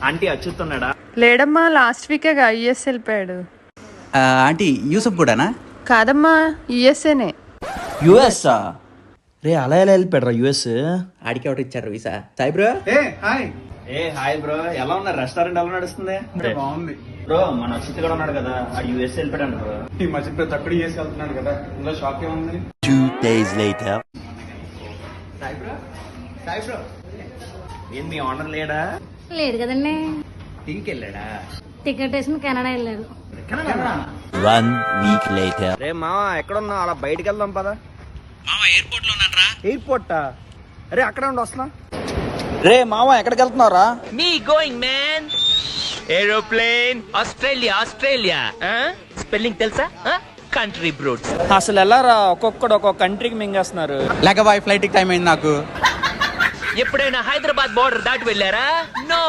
Aunty అచ్చుతున్నాడా? లేడమ్మా, last వీకేగా US వెళ్ళిపోయాడు. Aunty Yusuf కూడానా? కాదమ్మా, యుఎస్ఏనే. యుఎస్ రే అలా ఎలా వెళ్ళిపోయాడు యుఎస్? ఆడికి ఒకటి ఇచ్చారు వీసా. సాయి బ్రో. ఏ హాయ్ బ్రో, ఎలా ఉన్నారు? రెస్టారెంట్ ఎలా నడుస్తుంది? బాగుంది బ్రో మన అచ్యుత్ కూడా ఉన్నాడు కదా, ఆ యుఎస్ వెళ్ళిపోయాడు బ్రో. ఈ మధ్య తప్పుడు చేసి వెళ్తున్నాడు కదా, ఇందులో షాక్ ఏముంది? 2 days later. Sai bro, Sai bro, ఏం మీ ఆనర్ లేడా? లేదు కదండి, టీకి వెళ్ళాడా? టికెట్ వేసుకుని కెనడా వెళ్ళారు. 1 week later. రే మావా ఎక్కడున్నా? అలా బయటికి వెళ్దాం పదా. ఎయిర్పోర్ట్ లో ఉన్నారా? ఎయిర్పోర్టా? అరే అక్కడే ఉండి వస్తున్నా. రే మామ ఎక్కడికి వెళ్తున్నారా? Me going, man. Aeroplane. Australia. Spelling తెలుసా? Country brutes. అసలు ఎలారా? ఒక్కొక్కడు ఒక్కొక్క కంట్రీకి మింగేస్తున్నారు. లేక బాయ్ ఫ్లైట్ టైం అయింది నాకు. ఎప్పుడైనా హైదరాబాద్ బోర్డర్ దాటి వెళ్ళారా? నో.